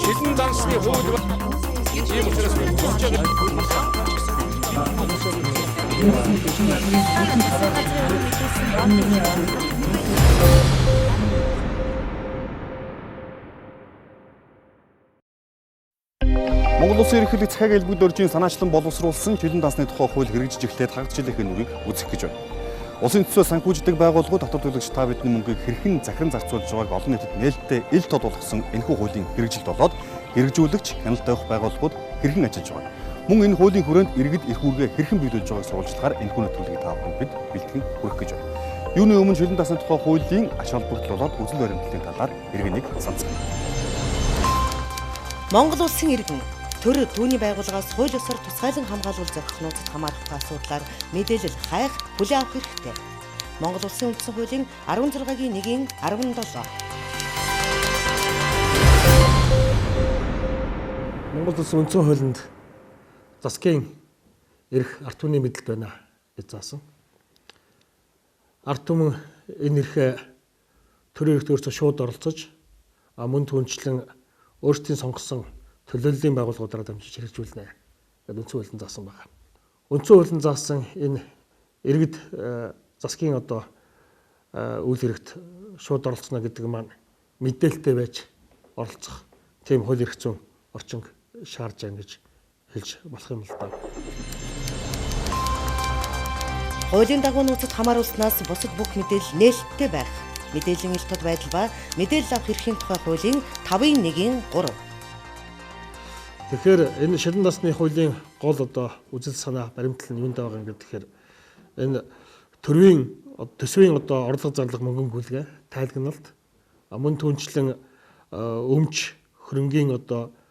Шилэн дансны хууль ийм учраас тусч Монгол Улсын ерөнхийлөг захиаг элбэг дөржийн санаачлан боловсруулсан шилэн дансны тухай хууль хэрэгжиж эхлээд хангалтчлалын нүрийг үзэх гэж байна. Улсын төсөө санхүүждэг байгууллагууд дотоод төлөгч та бидний мөнгийг хэрхэн захиран зарцуулж байгааг олон нийтэд нээлттэй ил тод болгосон энэхүү хуулийн хэрэгжилт болоод хэрэгжүүлэгч хяналт тавих байгууллагууд хэрхэн ажиллаж байгаа. Мөн энэ хуулийн хүрээнд иргэд эрх үүргээ хэрхэн биелүүлж байгааг сурвалжлахаар энэхүү нэвтрүүлгийг та бүхэнд бид бэлтгэн хүргэх гэж байна. Юуны өмнө шилэн дасны тухай хуулийн ач холбогдол болоод үзэл баримтлалын талаар иргэнийг санацгаая. Монгол улсын иргэн төр түүний байгууллагаас хууль ёсоор тусгайлан хамгаалал зорих нууцад хамаарахгүй асуудлаар мэдээлэл хайх, хүлээн авах хэрэгтэй. Монгол улсын үндсэн хуулийн 16-гийн 1-ийн 17. Монгол улсын үндсэн хуулинд засгийн эрх ард түмний мэдлэг байна гэж заасан. Ард түмэн энэ эрхээ төрийн эрхт өөрсдөө шууд оролцож, мөн түнчлэн өөрсдийн сонгосон төлөөллийн байгууллагуудаараа дамжиж хэрэгжүүлнэ гэдэг үндсэн хуулинд заасан байна. Үндсэн хуулинд заасан энэ иргэд засгийн үйл хэрэгт шууд оролцоно гэдэг маань мэдээлэлтэй байж оролцох тийм хууль эрх зүйн орчин шаардж байна гэж хэлж болох юм л да. Хуулийн дагуу нууцад хамааруулснаас бусад бүх мэдээлэл нээлттэй байх. Мэдээллийн ил тод байдал ба мэдээлэл авах эрхийн тухай хуулийн 5-ын 1-ийн 3. Тэгэхээр энэ шилэн дасны хуулийн гол үзэл санаа баримтлал нь юунд байгаа юм гэхээр энэ төсвийн орлого зарлага мөнгөн гүйлгээ, тайлгналт, мөн түнчлэн өмч хөрөнгийн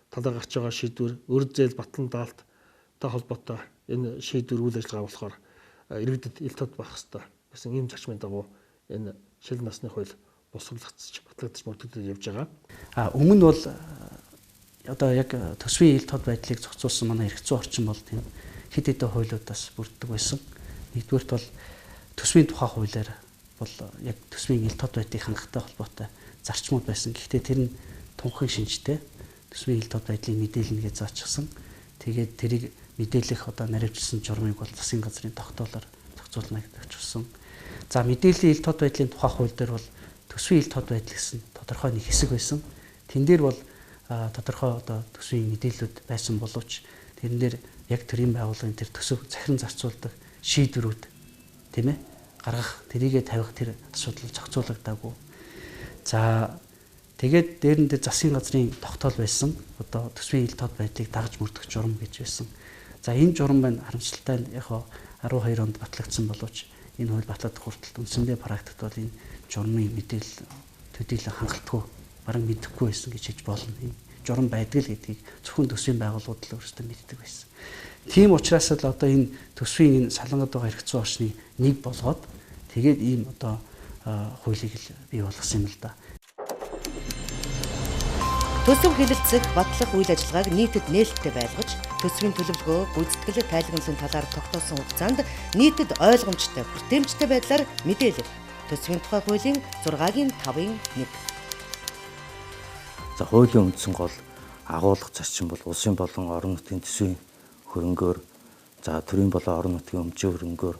талаар гарч байгаа шийдвэр, өр зээл батлан даалттай холбоотой энэ шийдвэр үйл ажиллагаа болохоор иргэдэд ил тод байх хэрэгтэй гэсэн ийм зарчмын дагуу энэ шилэн насны хууль босгогдож батлагдаж мөрдөгдөж явж байгаа. Өмнө нь бол яг төсвийн ил тод байдлыг зохицуулсан манай эрх зүйн орчин бол тийм хэд хэдэн хуулиудаас бүрддэг байсан. Нэгдүгээрт бол төсвийн тухай хуулиар бол яг төсвийн ил тод байдлыг хангахтай холбоотой зарчмууд байсан. Гэхдээ тэр нь тунхаг шинжтэй төсвийн ил тод байдлыг мэдээлнэ гэж заачсан. Тэгээд тэрийг мэдээлэх наривчлсан журмыг бол засгийн газрын тогтоолоор зохицуулна гэж очсон. За мэдээллийн ил тод байдлын тухай хууль дээр бол төсвийн ил тод байдал гэсэн тодорхой нэг хэсэг байсан. Тэн дээр бол тодорхой төсвийн мэдээллүүд байсан боловч тэрэн дээр яг төрийн байгууллагын тэр төсөв захиран зарцуулдаг шийдвэрүүд тийм ээ гаргах тэрийгэ тавих тэр асуудал зохицуулагдаагүй. За тэгээд дээрэн дээр засгийн газрын тогтоол байсан төсвийн ил тод байдлыг дагаж мөрдөх журам гэж байсан. За энэ журам байна харамсалтай яг 12 онд батлагдсан боловч энэ хууль батлагдах хүртэл үндсэндээ практикт бол энэ журмын мэдээлэл төдийлөн хангалтгүй баран мэдэхгүй байсан гэж хэлж болно. Энэ журам байдаг л гэдгийг зөвхөн төсвийн байгууллагууд л өөрсдөө мэддэг байсан. Тийм учраас л энэ төсвийн энэ салангад байгаа эрх зүйн орчныг нэг болгоод тэгээд ийм хуулийг л бий болгосон юм л да. Төсөв хэлэлцэх, батлах үйл ажиллагааг нийтэд нээлттэй байлгаж, төсвийн төлөвлөгөө, гүйцэтгэл, тайлгналын талаар тогтоосон хугацаанд нийтэд ойлгомжтой, хүртээмжтэй байдлаар мэдээлэл. Төсвийн тухай хуулийн 6-гийн 5-ын 1. За хуулийн үндсэн гол агуулга зарчим бол улсын болон орон нутгийн төсвийн хөрөнгөөр төрийн болон орон нутгийн өмчийн хөрөнгөөр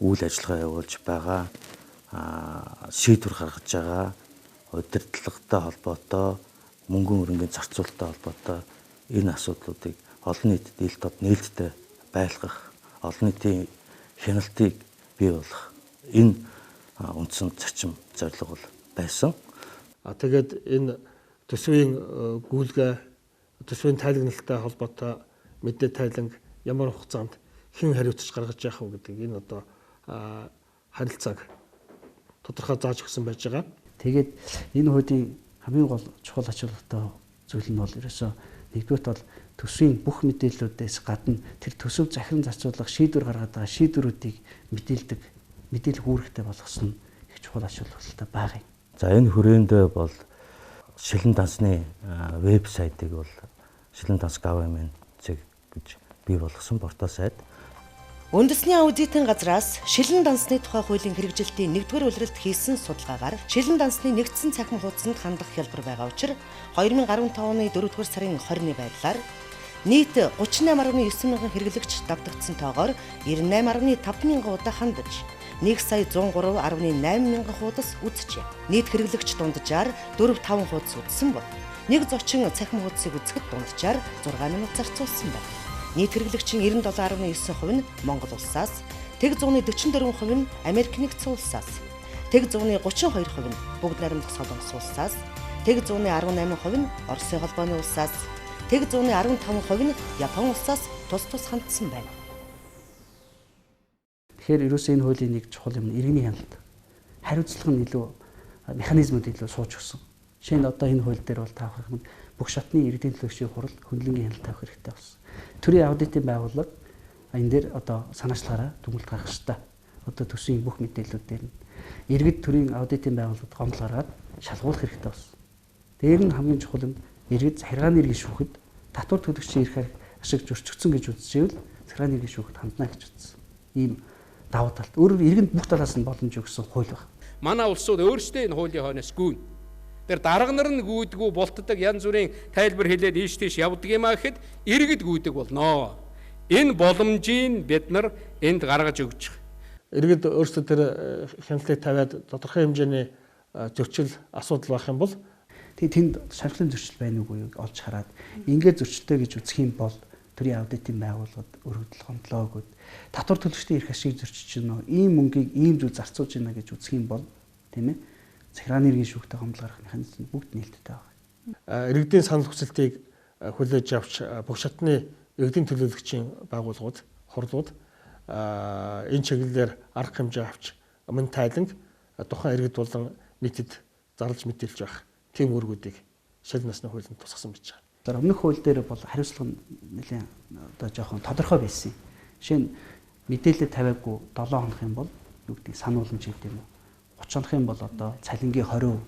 үйл ажиллагаа явуулж байгаа шийдвэр гаргаж байгаа удирдлагатай холбоотой мөнгөн хөрөнгөний зарцуулалттай холбоотой энэ асуудлуудыг олон нийтэд ил тод нээлттэй байлгах, олон нийтийн хяналтыг бий болгох энэ үндсэн зарчим зорилго бол байсан. Тэгээд энэ төсвийн гүйлгээ, төсвийн тайлгналтай холбоотой мэдээ тайланг ямар хугацаанд хэн хариуцж гаргаж яах вэ гэдэг энэ харилцааг тодорхой зааж өгсөн байж байгаа. Тэгээд энэ хуулийн хамгийн гол чухал ач холбогдолтой зүйл нь бол ерөөсөө нэгдүгээрт бол төсвийн бүх мэдээллүүдээс гадна тэр төсөв захиран зарцуулах шийдвэр гаргаад байгаа шийдвэрүүдийг мэдээлэх үүрэгтэй болгосон их чухал ач холбогдолтой байгаа юм. За энэ хүрээнд бол шилэн дансны вебсайтыг бол шилэн данс government гэж бий болгосон портал сайт. Үндэсний аудитын газраас шилэн дансны тухай хуулийн хэрэгжилтийн 1-р улиралд хийсэн судалгаагаар шилэн дансны нэгдсэн цахим хуудсанд хандах хялбар байгаа учраас 2015 оны 4-р сарын 20-ны байдлаар нийт 38.9 мянган хэрэглэгч давтагдсан тоогоор 98.5 мянган удаа хандаж 1,103.8 мянган хуудас үзжээ. Нийт хэрэглэгч дунджаар 4-5 хуудас үзсэн бол нэг зочин цахим хуудсыг үзэхэд дунджаар 6 минут зарцуулсан байна. Нийт хэрэглэгчийн 97.9% нь Монгол улсаас, тэг 144% нь Америк нэгдсэн улсаас, тэг 132% нь Бүгд найрамдах Солонгос улсаас, тэг 118% нь Оросын холбооны улсаас, тэг 115% нь Япон улсаас тус хандсан байна. Тэгэхээр ерөөсөө энэ хуулийн нэг чухал юм иргэний хяналт. Хариуцлага нь илүү механизмууд илүү сууж өгсөн. Жишээ нь одоо энэ хууль дээр бол таах юм бүх шатны иргэдийн төлөөлөгчийн хурал хөндлөнгийн хяналт тавих хэрэгтэй болсон. Төрийн аудитын байгууллага энэ дээр одоо санаачлагаараа дүгнэлт гаргах хэрэгтэй. Одоо төсвийн бүх мэдээллүүд дээр нь иргэд төрийн аудитын байгууллагад гомдол гаргаад шалгуулах хэрэгтэй болсон. Дээр нь хамгийн чухал нь иргэд захиргааны иргэн шүүхэд татвар төлөгчийн эрх ашиг зөрчигдсөн гэж үзчихвэл захиргааны иргэн шүүхэд хандна гэж үзсэн. Ийм давуу талт. Өөрөөр иргэнд бүх талаас нь боломж өгсөн хууль байна. Манай улсууд өөрсдөө энэ хуулийн хойноос гүйн. Тэр дарга нар нь гүйдгүү болтдог янз бүрийн тайлбар хэлээд ийш тийш явдаг юм а гэхэд иргэд гүйдэг болноо. Энэ боломжийг бид нар энд гаргаж өгч байгаа. Иргэд өөрсдөө тэр хяналтыг тавиад тодорхой хэмжээний зөрчил асуудал байх юм бол тэнд шархлын зөрчил байна уугүй олж хараад ингээд зөрчилтэй гэж үзэх юм бол төрийн аудитын байгууллагад өргөдөл хондлоо өгөөд татвар төлөгчдийн эрх ашиг зөрчиж гинөө ийм мөнгийг ийм зүйл зарцуулж гинэ гэж үзэх юм бол тийм ээ захиргааны иргэн шүүхтэй гомдол гаргах механизм бүгд нээлттэй байгаа. Иргэдийн санал хүсэлтийг хүлээж авч бүх шатны иргэдийн төлөөлөгчийн байгууллагууд, хурлууд энэ чиглэлээр арга хэмжээ авч өмнө тайланг тухайн иргэд болон нийтэд зарлж мэдээлж байх тийм үүргүүдийг шилэн насны хуулинд тусгасан байж байгаа. За өмнөх хууль дээр бол хариуцлага нэлээд одоо жоохон тодорхой байсан юм. Жишээ нь мэдээлэл тавиагүй 7 хоног юм бол юу гэдэг сануулмж гэдэг юм уу. 30 хоног юм бол одоо цалингийн 20%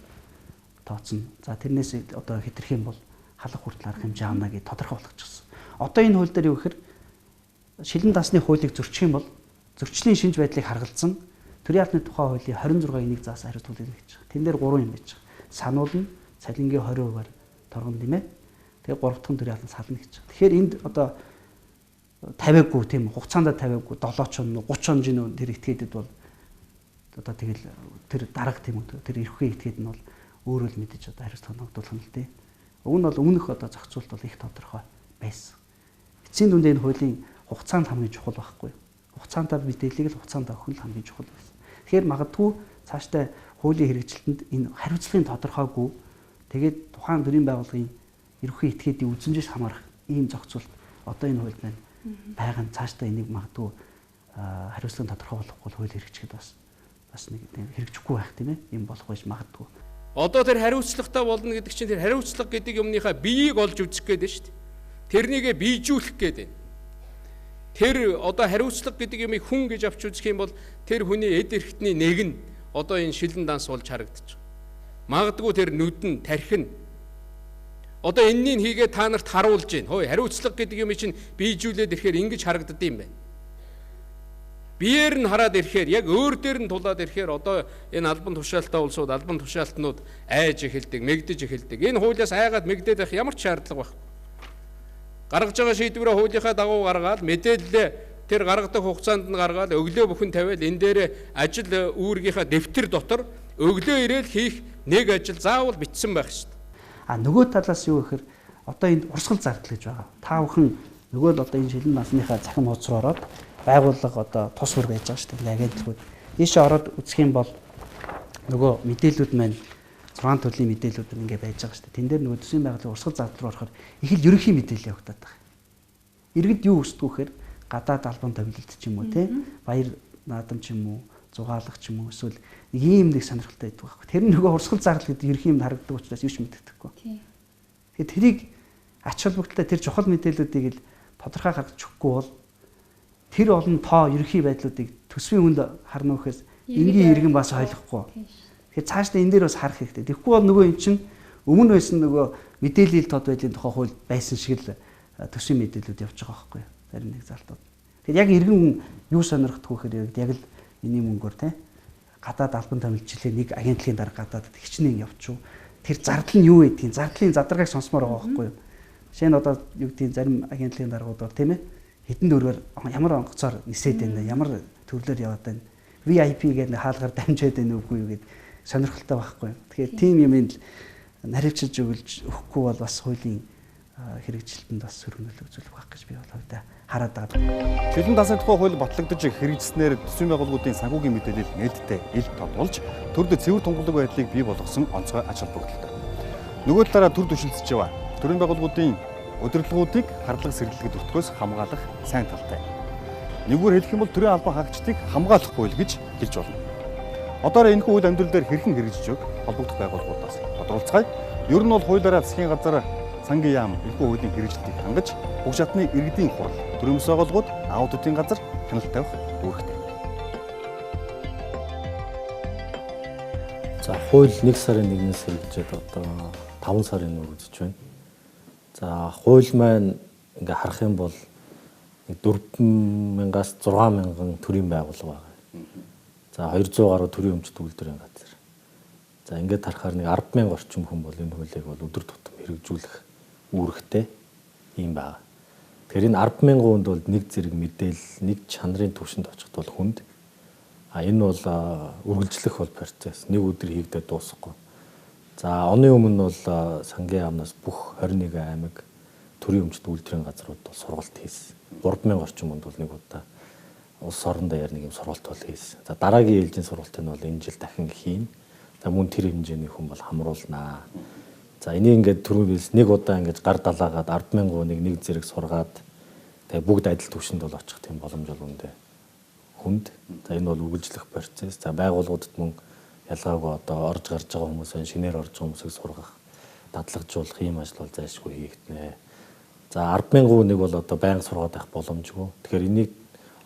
тооцно. За тэрнээс одоо хэтэрх юм бол халах хүртэл арга хэмжээ авна гэж тодорхой болгочихсон. Одоо энэ хууль дээр юу гэхээр шилэн дасны хуулийг зөрчих юм бол зөрчлийн шинж байдлыг харгалзан төрийн албаны тухай хуулийн 26-ийн 1 заас хариуцлага өгнө гэж байгаа. Тэн дээр 3 юм байж байгаа. Сануулна, цалингийн 20%-аар торгоно нэмээд тэгээ 3 дахь төрийн албан сална гэж байгаа. Тэгэхээр энд одоо тавиагүй тийм хугацаанд тавиагүй 7 ч 30 хоног тэр этгээдэд бол одоо тэгэл тэр дарга тийм үү тэр эрхээ этгээд нь бол өөрөө л мэдээж одоо хариуцлага ногдуулах нь л дээ. Уг нь бол өмнөх одоо зохицуулт бол их тодорхой байсан. Эцсийн дүндээ энэ хуулийн хугацаанд хамгийн чухал байхгүй. Хугацаантаа мэдээллийг л хугацаанд өгөх нь хамгийн чухал байсан. Тэгэхээр магадгүй цаашдаа хуулийн хэрэгжилтэнд энэ хариуцлагын тодорхойгүй тэгээд тухайн төрийн байгууллагын эрхээ этгээдийн үзмжээс хамаарах ийм зохицуулт одоо энэ хуульд байна. Байгаа нь цаашдаа энийг магадгүй хариуцлагын тодорхой болохгүй хууль хэрэгжихэд бас нэг хэрэгжихгүй байх тийм ээ. Ийм болох байж магадгүй. Одоо тэр хариуцлагатай болно гэдэг чинь тэр хариуцлага гэдэг юмныхаа биеийг олж үзэх гээд байна шүү дээ. Тэрнийгээ биежүүлэх гээд байна. Тэр одоо хариуцлага гэдэг юмыг хүн гэж авч үзэх юм бол тэр хүний эд эрхтний нэг нь одоо энэ шилэн данс болж харагдаж байгаа. Магадгүй тэр нүдэн тархин одоо энэнийг хийгээ та нарт харуулж байна. Хөөе хариуцлага гэдэг юм чинь биежүүлээд ирэхээр ингэж харагддаг юм байна. Биеэр нь хараад ирэхээр яг өөр дээр нь тулаад ирэхээр одоо энэ албан тушаалтай улсууд албан тушаалтнууд айж эхэлдэг, мэгдэж эхэлдэг. Энэ хуулиас айгаад мэгдээд байх ямар ч шаардлага байхгүй. Гаргаж байгаа шийдвэрээ хуулийнхаа дагуу гаргаад мэдээлэл тэр гаргадаг хугацаанд нь гаргаад өглөө бүхэн тавиад энэ дээр ажил үүргийнхаа дэвтэр дотор өглөө ирээл хийх нэг ажил заавал бичсэн байх шүү дээ. Нөгөө талаас юу гэхээр одоо энд урсгал зардал гэж байгаа. Та бүхэн нөгөө л одоо энэ шилэн насныхаа цахим хуудас руу ороод байгууллага одоо тус бүр байж байгаа шүү дээ. Агентлагууд ийшээ ороод үзэх юм бол нөгөө мэдээллүүд маань 6 төрлийн мэдээллүүд ингээ байж байгаа шүү дээ. Тэн дээр нөгөө төсвийн байгууллагын урсгал зардал руу орохоор их л ерөнхий мэдээлэл явагдаад байгаа. Иргэд юу хүсдэг вэхээр гадаад албан томилолт ч юм уу те баяр наадам ч юм уу зугаалах ч юм уу эсвэл ийм нэг сонирхолтой байдаг байхгүй. Тэр нөгөө урсгал зардал гэдэг ерөнхий юм харагддаг учраас юу ч мэддэхгүй. Тэгэхээр тэрийг ач холбогдолтой тэр чухал мэдээллүүдийг л тодорхой гаргаж өгөхгүй бол тэр олон тоо ерөнхий байдлуудыг төсвийн үнд харна гэхээс энгийн иргэн бас ойлгохгүй. Тэгэхээр цаашдаа энэ дээр бас харах хэрэгтэй. Тэгэхгүй бол нөгөө эн чинь өмнө байсан нөгөө мэдээлэл тод байдлын тухай хууль байсан шиг л төсвийн мэдээллүүд явж байгаа байхгүй. Зарим нэг залтууд. Тэгэхээр яг иргэн юу сонирхдох вэ гэхээр яг л энэний мөнгөөр тий гадаад албан томилчлээ нэг агентлагийн дарга гадаад хичнээн явчихв. Тэр зардал нь юу гэдгийг зардлын задаргааг сонсомоор байгаа байхгүй юу? Жишээ нь одоо юу гэдгийг зарим агентлагийн даргуудаар тийм ээ хэдэн дөрөөр ямар онгоцоор нисээд байна, ямар төрлөөр яваад байна. VIP гэдэг хаалгаар дамжаад байна уугүй юу гэд сонирхолтой байхгүй юу? Тэгэхээр тийм юм л наривчилж өгүүлж өгөхгүй бол бас хуулийн хэрэгжилтэнд бас сөргөнөлөг үзүүлэх байх гэж би бол хувьдаа хараад байгаа. Шилэн дасны тухай хууль батлагдаж хэрэгжснээр төсвийн байгууллагуудын санхүүгийн мэдээлэл нээлттэй ил тод болж төрд цэвэр тунгалаг байдлыг бий болгосон онцгой ач холбогдолтой. Нөгөө талаараа төр түшилсэж яваа төрийн байгууллагуудын удирдлагуудыг харлага сэргэлэг төртгөөс хамгаалах сайн талтай. Нэгүгээр хэлэх юм бол төрийн албан хаагчдыг хамгаалахгүй л гэж хэлж болно. Одоор энэхүү үйл амьдрал дээр хэрхэн хэрэгжиж өг холбогдох байгууллагуудаас тодорхойлцгаая. Ер нь бол хуулиараа засгийн газар сангийн яам энэхүү хуулийн хэрэгжилтийг хангаж бүх шатны иргэдийн хурал, төрийн ёс байгууллагууд, аудитын газар хяналт тавих үүрэгтэй. За хууль 1 сарын 1-ээс хэрэгжээд одоо 5 сарын үргэлжиж байна. За хууль маань ингээ харах юм бол 4,000-аас 6,000 төрийн байгууллага байгаа. За 200 гаруй төрийн өмчт үйлдвэрийн газар. За ингээд харахаар нэг 10,000 орчим хүн бол энэ хуулийг бол өдөр тутам хэрэгжүүлэх үүрэгтэй юм байна. Тэгэхээр энэ 10,000 хүнд бол нэг зэрэг мэдээлэл, нэг чанарын түвшинд очихд бол хүнд. Энэ бол үргэлжлэх бол процесс. Нэг өдөр хийгдээд дуусахгүй. За оны өмнө бол сангийн яамнаас бүх 21 аймаг төрийн өмчт үйлдвэрийн газрууд бол сургалт хийсэн. 3,000 орчим хүнд бол нэг удаа улс орон даяар нэг юм сургалт бол хийсэн. За дараагийн ээлжийн сургалтыг нь бол энэ жил дахин хийн. За мөн тэр хэмжээний хүн бол хамруулнаа. За энийг ингээд түрүүнээс нэг удаа ингээд гар далаагаад 10,000 хүнийг нэг зэрэг сургаад тэгээ бүгд адил түвшинд бол очих тийм боломж бол үндэ хүнд. За энэ бол үргэлжлэх процесс. За байгууллагуудад мөн ялгаагүй одоо орж гарч байгаа хүмүүсээ шинээр орж байгаа хүмүүсийг сургах, дадлагжуулах ийм ажил бол зайлшгүй хийгднэ. За 10,000 хүнийг бол одоо байнга сургаад байх боломжгүй. Тэгэхээр энийг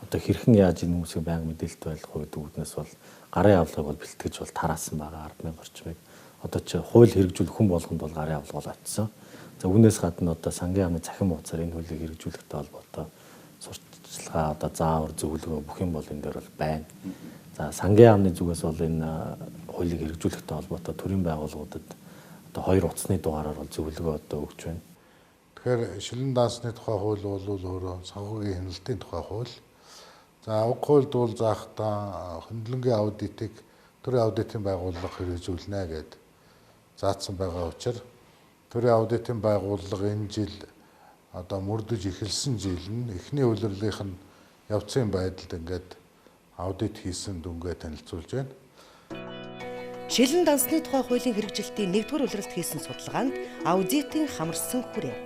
одоо хэрхэн яаж энэ хүмүүсийг байнга мэдээлэлтэй байлгах вэ гэдэг үүднээс бол гарын авлагыг бол бэлтгэж бол тараасан байгаа 10,000 орчмыг. Одоо чи хууль хэрэгжүүлэх хүн болгонд бол гарын авлага бол очсон. За үүнээс гадна одоо сангийн яамны цахим хуудасаар энэ хуулийг хэрэгжүүлэхтэй холбоотой сурталчилгаа одоо заавар зөвлөгөө бүх юм бол энэ дээр бол байна. За сангийн яамны зүгээс бол энэ хуулийг хэрэгжүүлэхтэй холбоотой төрийн байгууллагуудад одоо 2 утасны дугаараар бол зөвлөгөө одоо өгч байна. Тэгэхээр шилэн даасны тухай хууль бол өөрөө санхүүгийн хяналтын тухай хууль. За уг хуульд бол заахтаа хөндлөнгийн аудитыг төрийн аудитын байгууллага хэрэгжүүлнэ гэд заасан байгаа учраас төрийн аудитын байгууллага энэ жил одоо мөрдөж эхэлсэн жил нь эхний улирлынх нь явцын байдалд ингээд аудит хийсэн дүнгээ танилцуулж байна. Шилэн дансны тухай хуулийн хэрэгжилтийн 1-р улиралд хийсэн судалгаанд аудитын хамарсан хүрээ.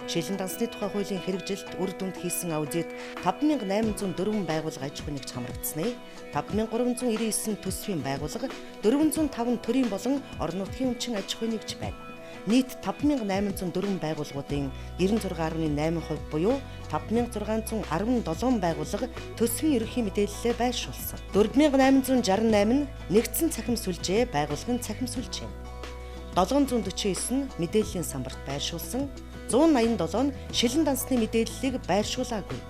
Шилэн дансны тухай хуулийн хэрэгжилт үр дүнд хийсэн аудит 5,804 байгууллага аж ахуйн нэгж хамрагдсны 5,399 төсвийн байгууллага 405 төрийн болон орон нутгийн өмчин аж ахуйн нэгж байна. Нийт 5,804 байгууллагуудын 96.8% буюу 5,617 байгууллага төсвийн ерөнхий мэдээлэлээ байршуулсан. 4,868 нь нэгдсэн цахим сүлжээ байгууллагын цахим сүлжээ. 749 нь мэдээллийн самбарт байршуулсан. 187 нь шилэн дансны мэдээллийг байршуулаагүй.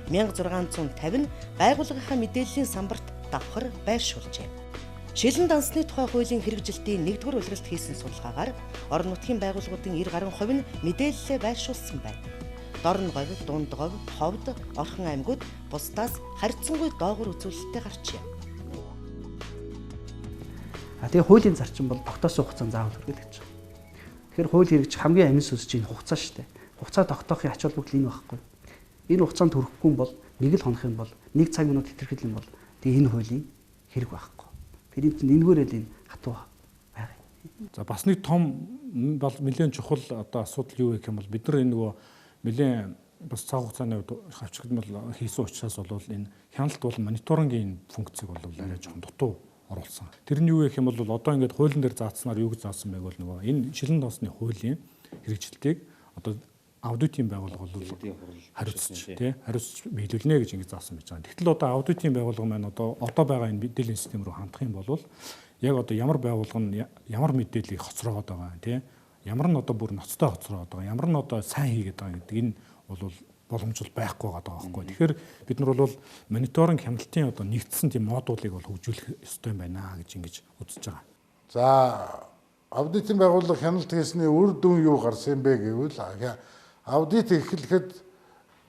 1650 нь байгууллагынхаа мэдээллийн самбарт давхар байршуулжээ. Шилэн дансны тухай хуулийн хэрэгжилтийн 1-р улиралд хийсэн судалгаагаар орон нутгийн байгууллагуудын 90% нь мэдээлэлээ байршуулсан байна. Дор нь говь, дунд говь, ховд, орхон аймагуд бусдаас харьцангуй доогуур үзүүлэлттэй гарчээ. Тэгээ хуулийн зарчим бол тогтоосон хугацаанд заавал хүргэх гэж байна. Тэгэхээр хууль хэрэгжих хамгийн амин сүнс чинь хугацаа шүү дээ. Хугацаа тогтоохын ач холбогдол энэ байхгүй. Энэ хугацаанд хүрэхгүй бол нэг л хонох юм бол 1 цаг минут хэтэрхэл юм бол тэгээ энэ хуулийн хэрэг байхгүй. Тэр чинь энэгээрэл энэ хатуу байгаа. За бас нэг том бол нэлээд чухал одоо асуудал юу гэх юм бол бид нар энэ нөгөө нэлээд бас цаг хугацааны хувьд хавчигдмал хийсэн учраас бол энэ хяналт бол мониторингийн функцийг бол арай жоохон дутуу оруулсан. Тэр нь юу гэх юм бол одоо ингээд хуулийн дээр заацснаар юу гэж заасан байг бол нөгөө энэ шилэн досны хуулийн хэрэгжилтийг одоо аудитын байгууллага бол хариуцж хариуцж биелүүлнэ гэж ингэж заасан байж байгаа. Тэгтэл одоо аудитын байгууллага маань одоо байгаа энэ мэдээллийн систем рүү хандах юм бол яг одоо ямар байгууллага нь ямар мэдээллийг хоцроогоод байгаа ямар нь одоо бүр ноцтой хоцроогоод байгаа ямар нь одоо сайн хийгээд байгаа гэдэг энэ бол боломж бол байхгүй байгаа байхгүй. Тэгэхээр бид нар бол мониторинг хяналтын одоо нэгдсэн тийм модулыг бол хөгжүүлэх ёстой юм байна гэж ингэж үзэж байгаа. За аудитын байгууллага хяналт хийсний үр дүн юу гарсан бэ гэвэл аудит эхлэхэд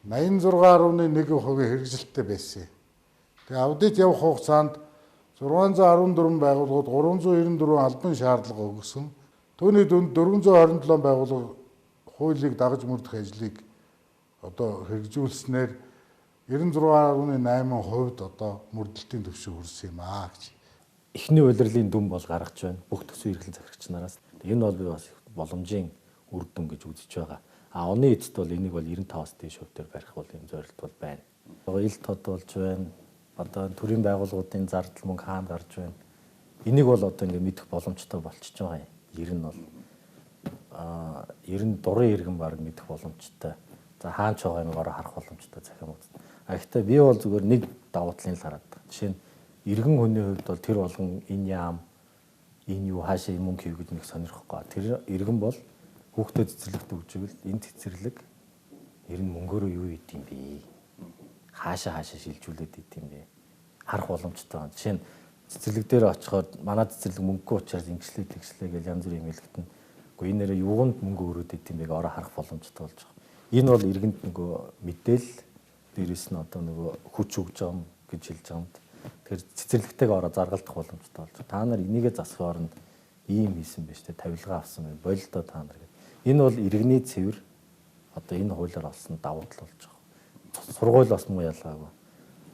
86.1% хэрэгжилттэй байсан. Тэгээ аудит явах хугацаанд 614 байгууллагууд 394 албан шаардлага өгсөн. Түүний дүнд 427 байгууллага хуулийг дагаж мөрдөх ажлыг одоо хэрэгжүүлснээр 96.8% одоо мөрдөлтийн түвшин хүрсэн юм аа гэж. Эхний улирлын дүн бол гаргаж байна. Бүх төсвийн эрхлэн захирагч нараас. Энэ бол би бас боломжийн үр дүн гэж үзэж байгаа. Оны эцэст бол энийг бол 95-аас дээш хувьээр барих бол юм зорилт бол байна. Ил тод болж байна. Одоо төрийн байгууллагуудын зардал мөнгө хаана гарч байна. Энийг бол одоо ингээд мэдэх боломжтой болчихж байгаа юм. Ер нь бол ер нь дурын иргэн баг мэдэх боломжтой. За хаана ч байгаа юм ороо харах боломжтой захим үзт. Гэхдээ би бол зүгээр нэг давуу талыг л хараад байна. Жишээ нь иргэн хүний хувьд бол тэр болгон энэ яам энэ юу хаашаа мөнгө хийв гэж нэг сонирхгүй. Тэр иргэн бол хүүхдэд цэцэрлэгт өгжүүл энэ цэцэрлэг ер нь мөнгөөрөө юу хийд юм бэ? Хаашаа шилжүүлээд ийд юм бэ? Харах боломжтой байна. Жишээ нь цэцэрлэг дээр очиход манай цэцэрлэг мөнгөгүй учраас ингэслээ тэгслээ гэж янз бүрийн хэлэхэд нь үгүй энэ нэрээ юунд мөнгө өрөөд ийд юм бэ ороо харах боломжтой болж байгаа. Энэ бол иргэнд нөгөө мэдээлэл дээрээс нь одоо нөгөө хүч өгж байгаа юм гэж хэлж байгаа юм. Тэгэхээр цэцэрлэгтэйг ороо заргалдах боломжтой болж байгаа. Та нар энийгээ засах оронд ийм хийсэн байж тээ тавилгаа авсан бай болилдоо та нар гэдэг. Энэ бол иргэний цэвэр одоо энэ хуулиар олсон давуу тал болж байгаа. Сургууль бас муу ялгаагүй.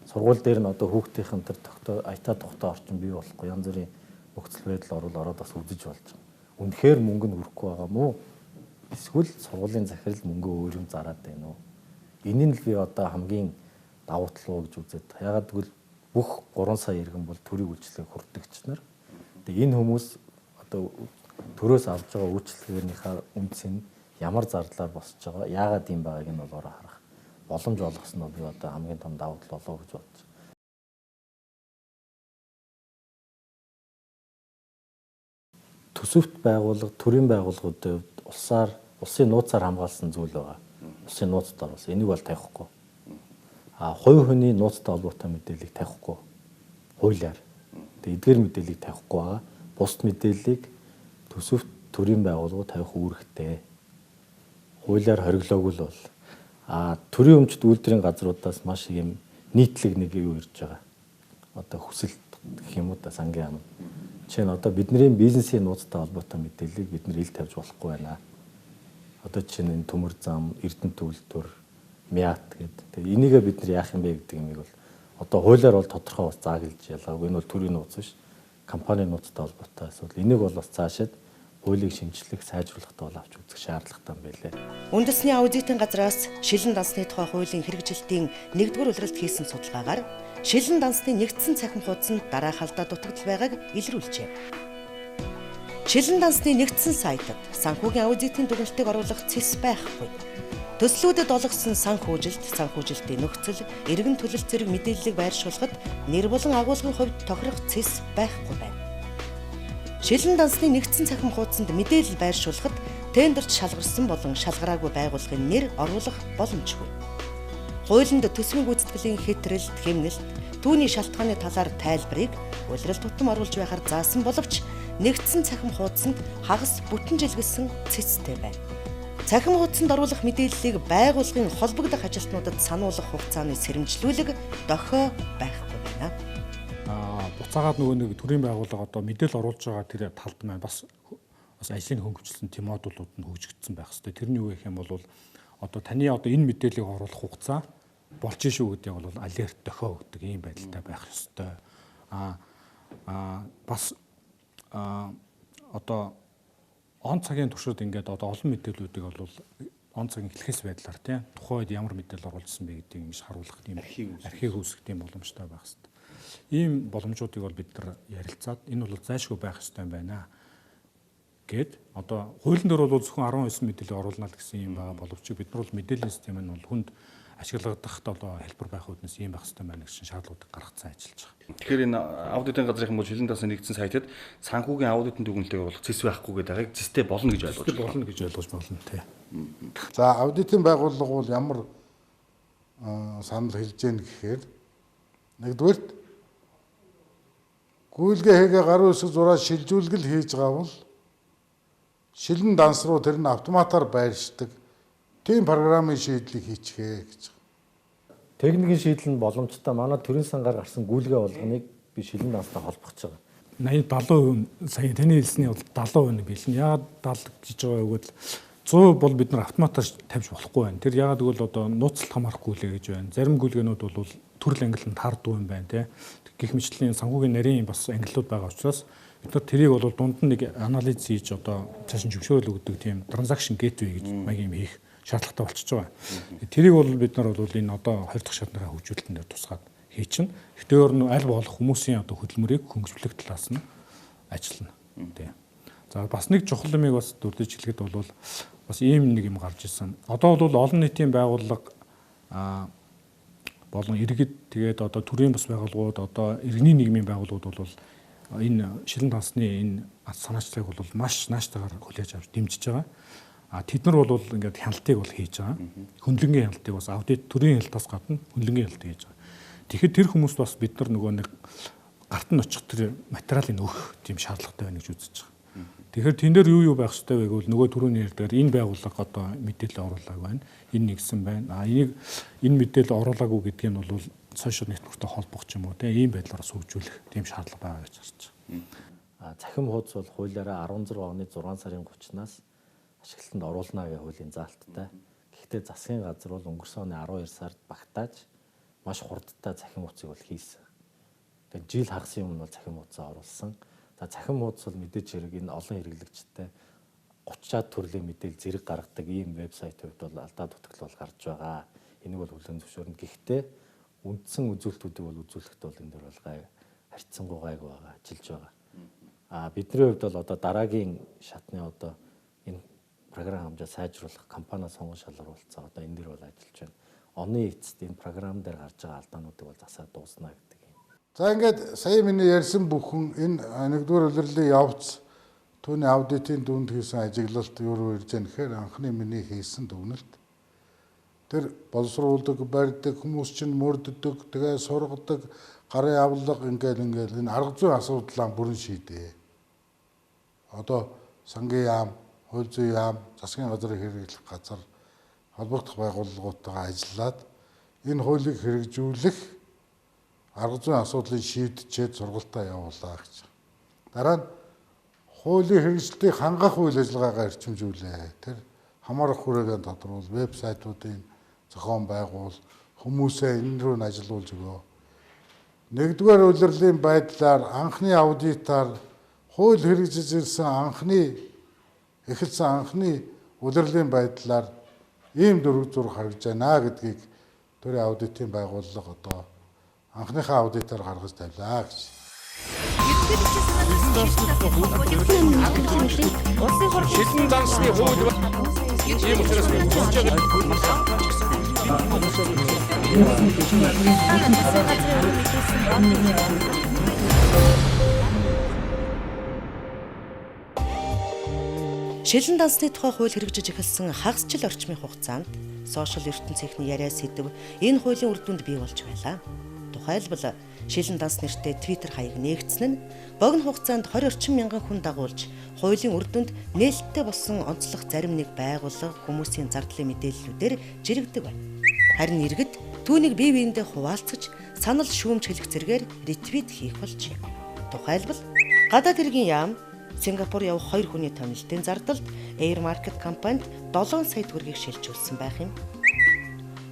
Сургууль дээр нь одоо хүүхдийн тэр аятаа тогтоо орчин бий болохгүй янз бүрийн нөхцөл байдал ороод бас үзэж болж байгаа. Үнэхээр мөнгө нь хүрэхгүй байгаа мó? Эсвэл сургуулийн захирал мөнгө өөр юм зараад байна уу? Энийг л би одоо хамгийн давуу тал гэж үзээд. Ягаад гэвэл бүх 3 сая иргэн бол төрийн үйлчлэгийг хүртэгч нар. Тэгээ энэ хүмүүс одоо төрөөс авж байгаа үйлчлэгийнхаа үнц нь ямар зардлаар босч байгаа, яагаад юм байгааг нь бол харах боломж олгосон нь би одоо хамгийн том давуу тал болов гэж бодож байна. Төсөвт байгууллага, төрийн байгууллагуудын хувьд улсын нууцаар хамгаалсан зүйл байгаа. Улсын нууцд оруулсан. Энийг бол тавихгүй. Хувь хүний нууцтай холбоотой мэдээллийг тавихгүй. Хуулиар. Тэгээ эдгээр мэдээллийг тавихгүй байгаа. Бус мэдээллийг төсөвт төрийн байгууллагууд тавих үүрэгтэй. Хуулиар хориглоогүй л бол төрийн өмчт үйлдвэрийн газруудаас маш их юм нийтлэг нэг юу ирж байгаа. Одоо хүсэлт гэх юм уу да сангийн ам. Жишээ нь одоо бидний бизнесийн нууцтай холбоотой мэдээллийг бид нэр ил тавьж болохгүй байна. Одоо жишээ нь төмөр зам, эрдэнэ төлтөр, мят гэдэг. Тэгээ энийгээ бид нар яах юм бэ гэдэг юмыг бол одоо хуулиар бол тодорхой бас зааглаж ялгаагүй. Энэ бол төрийн нууц биш. Компанийн нууцтай холбоотой асуудал. Энийг бол бас цаашаад хуулийг шинжлэх, сайжруулахтаа бол авч үзэх шаардлагатай юм байлээ. Үндэсний аудитын газраас шилэн дансны тухай хуулийн хэрэгжилтийн 1-р улиралд хийсэн судалгаагаар шилэн дансны нэгдсэн цахим хуудсанд дараах алдаа дутагдал байгааг илрүүлжээ. Шилэн дансны нэгдсэн сайтад санхүүгийн аудитын дүгнэлтийг оруулах цэс байхгүй. Төслүүдэд олгосон санхүүжилтийн нөхцөл, эргэн төлөлт зэрэг мэдээллийг байршуулахад нэр болон агуулгын хувьд тохирох цэс байхгүй байна. Шилэн дансны нэгдсэн цахим хуудсанд мэдээлэл байршуулахад тендерт шалгарсан болон шалгараагүй байгууллагын нэр оруулах боломжгүй. Хуулинд төсвийн гүйцэтгэлийн хэтрэлт, хэмнэлт, түүний шалтгааны талаар тайлбарыг улирал тутам оруулж байхаар заасан боловч нэгдсэн цахим хуудсанд хагас бүтэн жилгэсэн цэцтэй байна. Цахим хуудсанд оруулах мэдээллийг байгууллагын холбогдох ажилтнуудад сануулгах хугацааны сэрэмжлүүлэг дохио байхгүй байна. Буцаагаад нөгөө нэг төрийн байгууллага одоо мэдээлэл оруулж байгаа тэр талд маань бас ажлын хөнгөвчлөлтөнд тийм модулууд нь хөгжигдсөн байх хэрэгтэй. Тэрний юу гэх юм бол одоо таны одоо энэ мэдээллийг оруулах хугацаа болж шүү гэдэг бол алерт дохио өгдөг ийм байдалтай байх ёстой. Бас одоо он цагийн туршид ингээд одоо олон мэдээллүүдийг бол он цагийн эхлэхээс байдлаар тийм тухайд ямар мэдээлэл оруулсан бэ гэдгийг ингэж харуулах тийм архив үүсгэх тийм боломжтой байх хэрэгтэй. Ийм боломжуудыг бол бид нар ярилцаад энэ бол зайлшгүй байх ёстой юм байна гэд одоо хуулийн дээр бол зөвхөн 19 мэдээлэл оруулна л гэсэн юм байгаа боловч бид нар бол мэдээллийн систем нь бол хүнд ашиглагдахад одоо хэлбэр байх үүднээс ийм байх ёстой байна гэсэн шаардлагуудыг гаргацсан ажиллаж байгаа. Тэгэхээр энэ аудитын газрын бол шилэн дасны нэгдсэн сайтад санхүүгийн аудитын дүгнэлтийг бол цэс байхгүй гэдгийг цэстэй болно гэж ойлгож байна. Болно гэж ойлгож болно тий. За аудитын байгууллага бол ямар санал хэлж гэн гэхээр нэгдүгээрт гүйлгээ хийгээ гарын үсэг зураа шилжүүлгэл хийж гавал шилэн данс руу тэр нь автоматар байршдаг. Тийм програмын шийдлийг хийчихээ гэж. Техникийн шийдэл нь боломжтой. Манай төрийн сангаар гарсан гүйлгээ болгоныг би шилэн данстай холбогч байгаа. 80-70% сая таны хэлсний бол 70% билнэ. Яагаад 70 гэж байгаа вэ гэвэл 100 бол бид нар автоматар тавьж болохгүй байна. Тэр яагаад гэвэл одоо нууцлалт хамаарах гүйлгээ гэж байна. Зарим гүйлгээнүүд бол төрөл ангилланд таардаг юм байна те. Гэх мэтчлэн санхүүгийн нарийн бас ангиллууд байгаа учраас бид нар тэрийг бол дунд нь нэг анализ хийж одоо цааш нь зөвшөөрөл өгдөг тийм транзакшн гейтвей гэж маягийн юм хийх шаардлагатай болчихж байгаа. Тэрийг бол бид нар бол энэ одоо 2 дахь шатныхаа хөгжүүлэлтөнд тусгаад хийчин. Гэхдээ өөр нь аль болох хүмүүсийн одоо хөдөлмөрийг хөнгөлөх талаас нь ажиллана. Тийм. За бас нэг чухал юмыг бас дурдж хэлэхэд бол бас ийм нэг юм гарч ирсэн. Одоо бол олон нийтийн байгууллага болон иргэд тэгээд одоо төрийн бас байгууллагууд одоо иргэний нийгмийн байгууллагууд бол энэ шилэн дансны энэ санаачлалыг бол маш нааштайгаар хүлээж авч дэмжиж байгаа. Тэд нар бол ингээд хяналтыг бол хийж байгаа. Хөндлөнгийн хяналтыг бас аудит төрийн хяналтаас гадна хөндлөнгийн хяналт хийж байгаа. Тэгэхээр тэр хүмүүст бас бид нар нөгөө нэг гарт нь очих тэр материалыг өгөх тийм шаардлагатай байна гэж үзэж байгаа. Тэгэхээр тэн дээр юу байх ёстой вэ гэвэл нөгөө түрүүний ярьдгаар энэ байгууллага одоо мэдээлэл оруулаагүй байна. Энэ нэгсэн байна. Энийг энэ мэдээлэл оруулаагүй гэдгийг нь бол сошиал нэтворктэй холбох юм уу тийм байдлаар сүүжүүлэх тийм шаардлага байгаа гэж харж байгаа. Цахим хуудас бол хуулиараа 16 оны 6 сарын 30-наас ашиглалтанд оруулна гэх хуулийн заалттай. Гэхдээ засгийн газар бол өнгөрсөн оны 12 сард багтааж маш хурдтай цахим хуудсыг бол хийсэн. Тэгээд жил хагас юм бол цахим хуудасаа оруулсан. За цахим хуудас бол мэдээж хэрэг энэ олон хэрэглэгчтэй 30-аад төрлийн мэдээлэл зэрэг гаргадаг ийм вебсайтууд бол алдаа дутагдал бол гарч байгаа. Энийг бол хүлээн зөвшөөрнө. Гэхдээ үндсэн үзүүлэлтүүдийг бол үзүүлэхэд бол энэ дөр бол харьцангуй гайгүй байгаа, ажиллаж байгаа. Бидний хувьд бол одоо дараагийн шатны одоо энэ програм хамжаа сайжруулах компани сонгон шалгаруулсан. Одоо энэ дөр бол ажиллаж байна. Оны эцэст энэ програм дээр гарч байгаа алдаануудыг бол засаад дуусна гэдэг. За ингээд сая миний ярьсан бүхэн энэ нэгдүгээр улирлын явц түүний аудитын дүнд хийсэн ажиглалт юу ирж байгаа нэхэр анхны миний хийсэн дүгнэлт тэр боловсруулдаг барьдаг хүмүүс чинь мөрддөг тэгээ сургадаг гарын авлага ингээд энэ арга зүйн асуудлаа бүрэн шийдээ. Одоо сангийн яам, хууль зүйн яам, засгийн газрыг хэрэглэх газар холбогдох байгууллагуудтайгаа ажиллаад энэ хуулийг хэрэгжүүлэх арга зүйн асуудлыг шийдчихэд сургалтаа явуулаа гэж. Дараа нь хуулийн хэрэгжилтийг хангах үйл ажиллагаагаа эрчимжүүлээ. Тэр хамаарах хүрээгээ тодорхойл, вебсайтуудын зохион байгуул, хүмүүсээ энэ рүү нь ажилуулж өгөө. Нэгдүгээр улирлын байдлаар анхны аудитаар хууль хэрэгжиж ирсэн эхэлсэн анхны улирлын байдлаар ийм дөрөв зураг харагдж байна гэдгийг төрийн аудитын байгууллага одоо анхныхаа аудитаар гаргаж тавилаа гэж. Шилэн дансны хууль ийм учраас би үзэж Шилэн дансны тухай хууль хэрэгжиж эхэлсэн хагас жил орчмын хугацаанд сошиал ертөнцийн яриа сэдв энэ хуулийн үр дүнд бий болж байлаа. Тухайлбал шилэн данс нэртэй Twitter хаяг нээгдсэн нь богино хугацаанд 20 орчим мянган хүн дагуулж хуулийн үр дүнд нээлттэй болсон онцлог зарим нэг байгууллага хүмүүсийн зардлын мэдээллүүдээр жирэгдэг байна. Харин иргэд түүнийг бие биендээ хуваалцаж санал шүүмж хэлэх зэргээр ретвит хийх болжээ. Тухайлбал гадаад хэргийн яам Сингапур явах 2 хүний томилтын зардалд Air Market компанид 7 сая төгрөгийг шилжүүлсэн байх юм.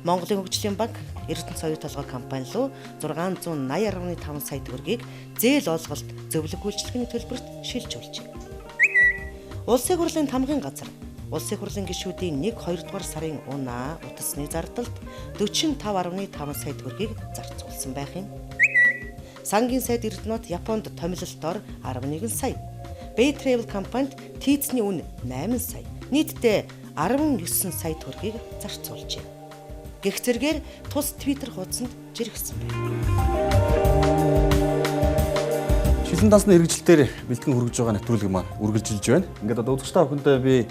Монголын хөгжлийн банк Эрдэнэ соёлын толгой компани руу 680.5 сая төгрөгийг зээл олголт зөвлөх үйлчилгээний төлбөрт шилжүүлжээ. Улсын хурлын тамгын газар Улсын хурлын гишүүдийн 1-2 дугаар сарын унаа утасны зардалд 45.5 сая төгрөгийг зарцуулсан байх юм. Сангийн сайд Эрдэнэт Японд томилолтоор 11 сая. Bay Travel компанид тийцний үн 8 сая. Нийтдээ 19 сая төгрөгийг зарцуулжээ. Гэх зэргээр тус Twitter хуудсанд жиргсэн байна. Шилэн дансны хэрэгжилтээр бэлтгэн хүргэж байгаа нэвтрүүлэг маань үргэлжилж байна. Ингээд одоо үзэгч та бүхэндээ би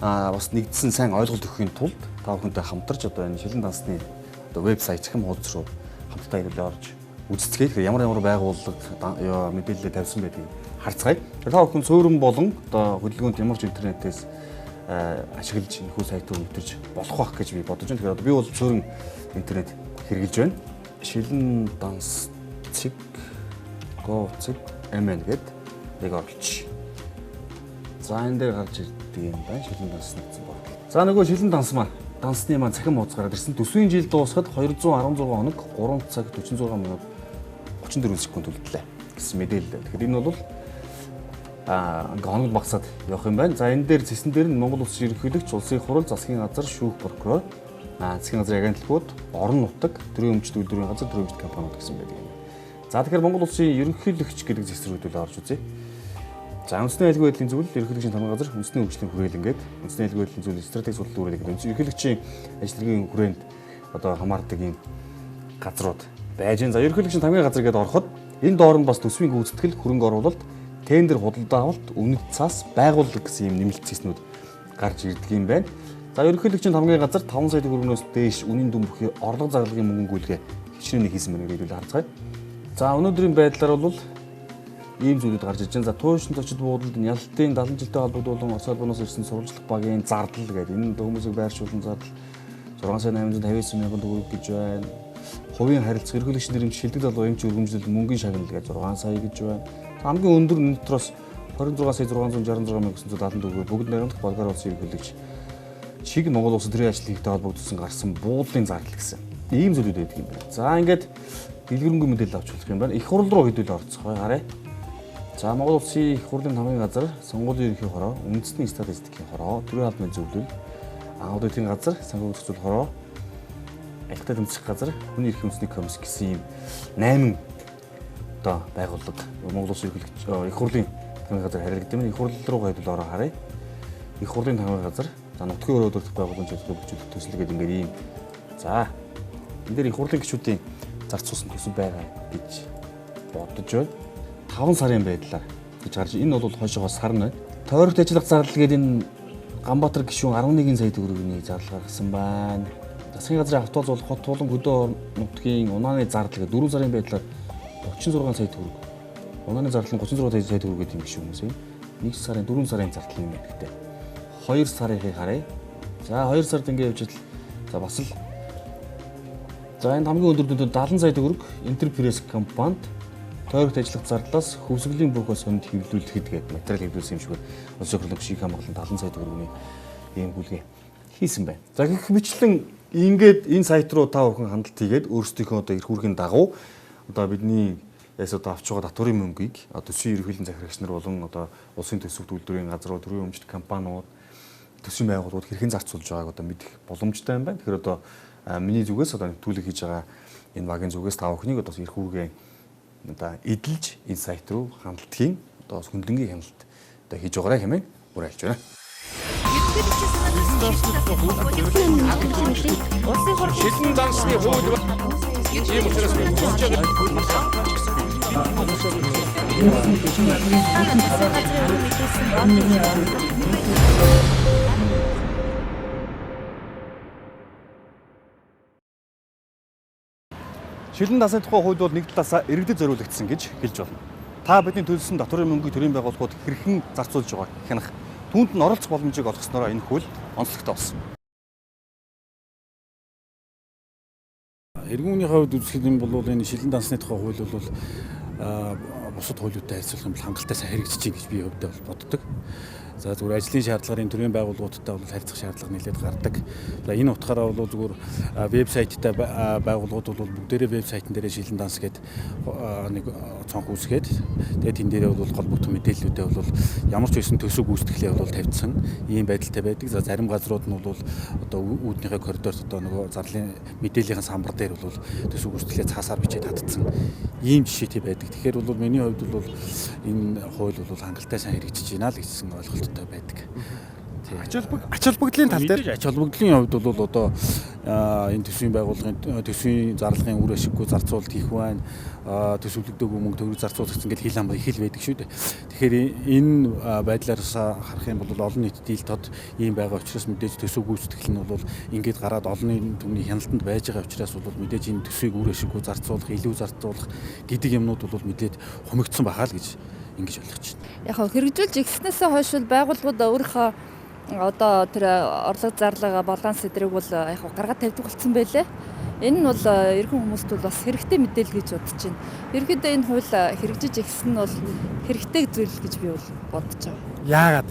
бас нэгдсэн сайн ойлголт өгөхийн тулд та бүхэнтэй хамтарч одоо энэ шилэн дансны одоо вебсайт захим хуудас руу хамтдаа ирүүлээ орж үздэцгээе. Тэгэхээр ямар байгууллага мэдээлэл тавьсан байдгийг харцгаая. Та бүхэн суурин болон одоо хөдөлгөөнд ямар ч интернетээс ашиглаж энэхүү сайтыг нэвтэрч болох байх гэж би бодож байна. Тэгэхээр одоо би бол суурин интернет хэрэглэж байна. Шилэн данс цэг гоцэг MN гэдэг нэг оруулж. За энэ дээр гарч ирдэг юм байна. Шилэн данс нэгэн бол. За нөгөө шилэн данс маань дансны маань цахим хуудас гараад ирсэн. Төсвийн жил дуусахад 216 хоног 3 цаг 46 минут 34 секунд үлдлээ гэсэн мэдээлэл байна. Тэгэхээр энэ бол ингээ хоног багсаад явах юм байна. За энэ дээр зэсэн дээр нь Монгол Улсын ерөнхийлөгч, улсын хурал, засгийн газар, шүүх прокурор, засгийн газрын агентлагууд, орон нутаг, төрийн өмчт үйлдвэрийн газар, төрийн өмчт компаниуд гэсэн байдаг юм. За тэгэхээр Монгол Улсын ерөнхийлөгч гэдэг зэсрүүдүүл орж үзье. За үндэсний айлгой байдлын зөвлөл, ерөнхийлөгчийн тамга газар, үндэсний хөгжлийн хүрээлэн гэдэг үндэсний айлгой байдлын зөвлөл, стратеги сурлал үүрэг гэдэг ерөнхийлөгчийн ажлын хүрээнд одоо хамаардаг юм газрууд байж гэн. За ерөнхийлөгчийн тамгын газар гэдээ ороход энэ доор нь бас төсвийн гүйцэтгэл, хөрөнгө оруулалт, тендер худалдаа авалт, үнэт цас, байгууллага гэсэн юм нэмэлт зэснүүд гарч ирдэг юм байна. За ерөнхийлөгчийн тамгын газар 5 сая төгрөгнөөс дээш үнийн дүн бүхий орлого зарлагын мөнгөний гүйлгээ хичнээн хийсэн мэнээр хэлбэл харцгаая. За өнөөдрийн байдлаар бол ийм зүйлүүд гарч ирж байна. За туушин зочид буудалд нь ялалтын 70 жилтэй холбогдуулан Орос улбанаас ирсэн сурвалжлах багийн зардал гэдэг энэ хүмүүсийг байршуулсан зардал 6,859 мянган төгрөг гэж байна. Хувийн харилцаа ерөнхийлөгчийн нэрмж шилдэг залуу эмч өргөмжлөл мөнгөний шагнал гэж 6 сая гэж байна. Хамгийн өндөр нэтроос 26,666,970 төгрөг бүгд найрамдах Болгар улсын ерөнхийлөгч чиг Монгол улсын төрийн ажлын хэвтэй холбогдсон гарсан буудлын зардал гэсэн ийм зүйлүүд байдаг юм байна. За ингээд дэлгэрэнгүй мэдээлэл авч болох юм байна. Их хурал руу хэдүүл орцгоё гараа. За Монгол Улсын их хурлын тамгын газар, сонгуулийн ерөнхий хороо, үндэсний статистикийн хороо, төрийн албаны зөвлөл, аудитын газар, санхүүгийн зохицуул хороо, аялалтай тэмцэх газар, хүний эрх үндэсний комисс гэсэн ийм 8 одоо байгууллага Монгол Улсын их хурлын тамгын газар харилцдаг юм. Их хурал руу хэдүүл ороо харъя. Их хурлын тамгын газар, за нутгийн өрөө өдөртөх байгууллагын зөвлөлөөр бичүүлэх төсөл гэдэг ингээд ийм. За энэ дээр их хурлын гишүүдийн зарц суусан төсөв байгаа гэж бодож байна. 5 сарын байдлаар гэж гарч энэ бол хойшоогоо сар нь байна. Тойрогт ажиллах зардал гэдэг энэ Ганбаатар гишүүн 11 сая төгрөгийн зардал гаргасан байна. Засгийн газрын автобус бол хот туулан хөдөө нутгийн унааны зардал гэдэг 4 сарын байдлаар 36 сая төгрөг. Унааны зардал нь 36 сая төгрөг гэдэг юм биш үү хүмүүс юм. 1 сарын 4 сарын зардал юм гэдэгтэй. 2 сарыг харъя. За 2 сард ингэ явж идэл за бас л за энэ хамгийн өндөр дүнд 70 сая төгрөг Интерпресс компанид тойрогт ажиллах зардлаас хөвсгөлийн бүхээс хонд хэвлүүлэхэд гээд материал хэвлүүлсэн юм шиг улсын хурлын гишүүн хамгаалалт 70 сая төгрөгийн ийм хүлгээ хийсэн байна. За гэх мэтлэн ингээд энэ сайт руу та бүхэн хандлт хийгээд өөрсдийнхөө одоо эрх үүргийн дагуу одоо бидний одоо авч байгаа татварын мөнгийг төсвийн ерөнхийлөгчийн захирагч нар болон одоо улсын төсөвт үйлдвэрийн газрууд, төрийн өмчт компаниуд, төсвийн байгууллагууд хэрхэн зарцуулж байгааг одоо мэдэх боломжтой юм байна. Тэгэхээр одоо миний зүгээс одоо нэвтрүүлэг хийж байгаа энэ багийн зүгээс та бүхнийг одоо эрх үүргээ одоо эдэлж энэ сайт руу хандлтгийн одоо хөндлөнгийн хяналт одоо хийж байгаарай хэмээн уриалж байна. Шилэн дансны хууль ийм учраас би хүсэж Шилэн дансны тухай хууль бол нэг талаасаа иргэдэд зориулагдсан гэж хэлж байна. Та бидний төлсөн татварын мөнгийг төрийн байгууллагууд хэрхэн зарцуулж байгааг хянах, түүнд нь оролцох боломжийг олгосноор энэ хууль онцлогтой болсон. Иргэнийн хувьд үзэхэд энэ бол энэ шилэн дансны тухай хууль бол бусад хуулиудтай харьцуулах юм бол хангалттай сайн хэрэгжиж чинь гэж би хувьдаа боддог. За зүгээр ажлын шаардлагын төрийн байгууллагуудтай бол харьцах шаардлага нэлээд гардаг. За энэ утгаараа бол зүгээр вебсайттай байгууллагууд бол бүгдээрээ вебсайтн дээрээ шилэн данс гэдэг нэг цонх үүсгээд тэгээд энэ дээрээ бол холбогдсон мэдээллүүдээ бол ямар ч байсан төсөв гүйцэтгэлээ бол тавьдсан ийм байдалтай байдаг. За зарим газрууд нь бол одоо үүднийхээ коридорт одоо нөгөө зарлын мэдээллийн самбар дээр бол төсөв гүйцэтгэлээ цаасаар бичээд татдсан ийм жишээтэй байдаг. Тэгэхээр бол миний хувьд бол энэ хууль бол хангалттай сайн хэрэгжиж байна л гэсэн ойлголттой байдаг. Ач холбогдлын тал дээр ач холбогдлын хувьд бол одоо энэ төсвийн байгууллагын төсвийн зарлагын үр ашиггүй зарцуулалт хийх байна. Төсвөлөгдөөгүй мөнгө төгрөг зарцуулах гэсэн ингээл хил ам их л байдаг шүү дээ. Тэгэхээр энэ байдлаараас харах юм бол олон нийтэд ил тод ийм байгаа учраас мэдээж төсөв гүйцэтгэл нь бол ингээд гараад олонний түвний хяналтанд байж байгаа учраас бол мэдээж энэ төсвийг үр ашиггүй зарцуулах, илүү зарцуулах гэдэг юмнууд бол мэдээд хумигдсан бахаа л гэж ингэж ойлгож байна. Яг хэрэгжүүлж эхэлснээсээ хойш байгууллагууд өөрийнхөө одоо тэр орлого зарлага баланс эдрийг бол яг гаргаад тавьдаг болсон байлээ. Энэ нь бол ерхэн хүмүүст бол бас хэрэгтэй мэдээлэл гэж бодож байна. Ерөнхийдөө энэ хууль хэрэгжиж эхэлсэн нь бол хэрэгтэй зүйл гэж би бол бодож байгаа. Яагаад?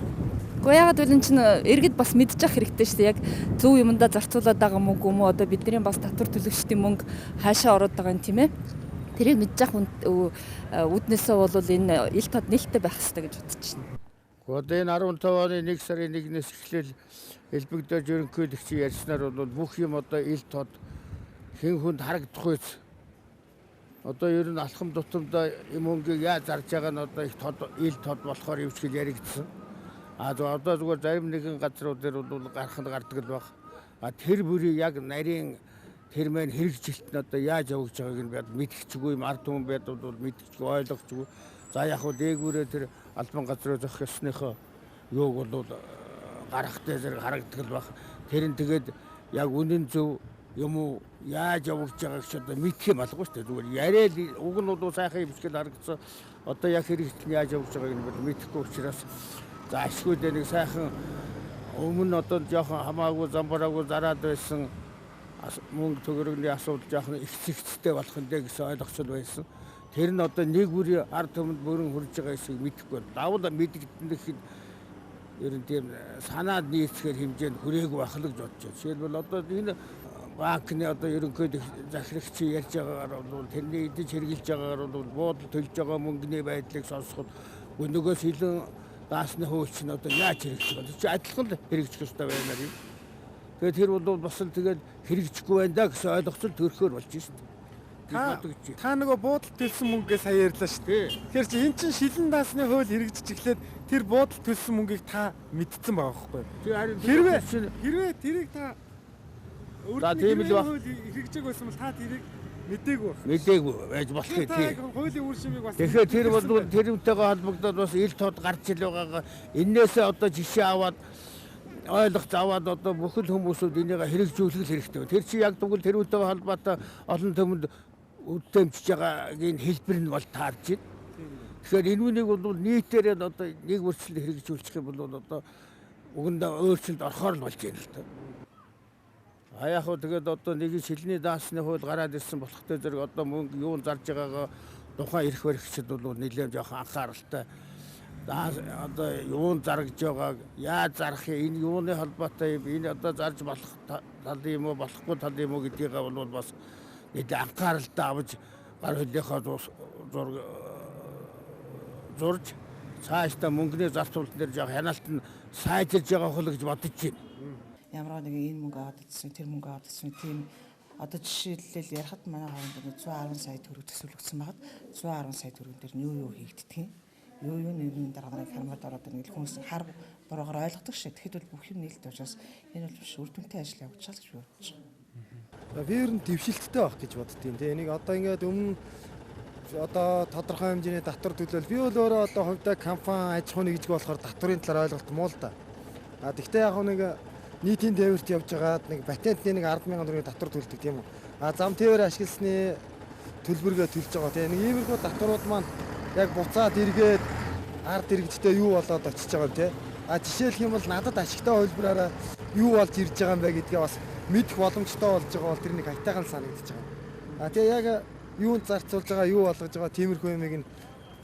Гэхдээ яагаад гэвэл энэ чинь иргэд бас мэдчих хэрэгтэй шүү дээ. Яг зөв юмдаа зарцуулаад байгаа мөнгө юм уу? Одоо бидний бас татвар төлөгчдийн мөнгө хаашаа ороод байгаа юм тийм ээ. Тэрийг мэдчих үднээсээ бол энэ ил тод нээлттэй байх хэрэгтэй гэж бодож байна. Одоо энэ 15 оны 1 сарын 1-ээс эхлээл элбэгдэж ерөнхийлөгчийн ярьснаар бол бүх юм одоо ил тод хэн хүнд харагдах үйс. Одоо ер нь алхам тутамдаа мөнгийг яаж зарж байгаа нь одоо их тод ил тод болохоор юм шиг яригдсан. Одоо зүгээр зарим нэгэн газрууд дээр бол гарах нь гардаг л баг. Тэр бүрийг яг нарийн тэр мэн хэрэгжилт нь одоо яаж явагдаж байгааг нь бид мэдчихгүй юм ард түмэн бид бол мэдчихгүй ойлгохгүй. За яг хөө дээгүүрээ тэр албан газрын зах ёсныхоо юуг бол гарахтай зэрэг харагддаг л баг. Тэр нь тэгээд яг үнэн зөв юм уу яаж явагдаж байгааг ч одоо мэдэх юм алгүй шүү дээ. Зүгээр яриад уг нь бол сайхан юм шиг л харагдсан. Одоо яг хэрэгжилт нь яаж явагдаж байгааг нь мэдэхгүй учраас за ашгүй дээ нэг сайхан өмнө одоо жоохон хамаагүй замбараагүй зараад байсан мөнгө төгрөгийн асуудал жоохон ихцэгцтэй болох нь дээ гэсэн ойлгоцол байсан. Тэр нь одоо нэг бүрийн ард түмэнд бүрэн хүрж байгаа шиг мэдэхгүй. Давал мэдэгдэх ер нь тийм санаад нийцгээр хэмжээнд хүрээгүй байх л гэж бодож байна. Жишээлбэл одоо энэ банкны одоо ерөнхийдөө захирагчийн ярьж байгаагаар бол тэрний эдэж хэрэгжилж байгаагаар бол буудал төлж байгаа мөнгөний байдлыг сонсоход өнөөгөөс илүү даасны хөвч нь одоо яаж хэрэгжих вэ? Чи адилхан л хэрэгжих ёстой байна юм. Тэгээд тэр бол бас л тэгээд хэрэгжихгүй байна да гэсэн ойлголцол төрөхөөр болж шүү дээ. Та нөгөө буудал төлсөн мөнгөө сая ярьлаа шүү дээ. Тэгэхээр чи эн чинь шилэн даасны хууль хэрэгжиж эхлээд тэр буудал төлсөн мөнгийг та мэдсэн байгаа байхгүй юу? Хэрвээ тэрийг та өөрийнхөө хууль хэрэгжиж байсан бол та тэрийг мэдээгүй байна. Мэдээгүй байж болох тийм. Хуулийн үр шимийг бас тэгэхээр тэр бол тэрнтэйгээ холбогдоод бас ил тод гарч ил байгаа. Эннээсээ одоо жишээ аваад ойлгох аваад одоо бүхэл хүмүүсүүд энийг хэрэгжүүлэх хэрэгтэй. Тэр чи яг тэгвэл тэрнтэйгээ холбоотой олон түмэнд үдэмжиж байгаагийн хэлбэр нь бол таарч байна. Тэгэхээр энүүнийг бол нийтээр одоо нэг бүрчлэн хэрэгжүүлчих юм бол одоо угандаа өөрчлөлт орохоор л болж байна л та. Яг хөө тэгээд одоо нэг шилний даасны хууль гараад ирсэн болохтой зэрэг одоо мөнгө юун зарж байгаагаа тухайн эрх баригчид бол нэлээд жоохон анхааралтай. Одоо юун заргаж байгааг яаж зарах юм, энэ юуны холбоотой юм, энэ одоо зарж болох тал юм уу, болохгүй тал юм уу гэдгийг бол бас нэлээд анхааралтай авч гар хөлийнхөө зурж цаашдаа мөнгөний зарцуулалт дээр жоох хяналт нь сайжирж байгаа хөл гэж бодож байна. Ямар нэг энэ мөнгө аваад идсэн, тэр мөнгө аваад идсэн тийм одоо жишээлбэл ярахад манай хооронд 110 сая төгрөг төсвөлөгдсөн байгаад 110 сая төгрөг дээр юу хийгддэг юм? Юу нэгэн дараагийн фермад ороод нэг хүмүүс хар буруугаар ойлгодог шээ. Тэгэхэд бол бүх юм нээлттэй учраас энэ бол биш үр дүнтэй ажил явуулчихсан гэж бодож байна. Би ер нь дэвшилттэй байх гэж боддtiin. Тэ энийг одоо ингээд өмнө одоо тодорхой хэмжээний татвар төлөөл би бол өөрөө одоо хувьдаа компани аж ахуйн нэгжиг болохоор татварын талаар ойлголт муу л да. Гэхдээ яг нэг нийтийн тээвэрт явж байгаад нэг патентны нэг 10,000 төгрөгийн татвар төлдөг тийм үү. Зам тээвэр ашигласны төлбөргөө төлж байгаа тийм. Нэг иймэрхүү татварууд маань яг буцаад эргээд ард иргэдтэй юу болоод очиж байгаа юм те. Жишээлх юм бол надад ашигтай хөлбөрөөрөө юу болж ирж байгаа юм бэ гэдгээ бас мэдэх боломжтой болж байгаа бол тэр нэг хайтайхан санагдаж байгаа. Тэгээ яг юунд зарцуулж байгаа, юу болгож байгаа тиймэрхүү юмыг нь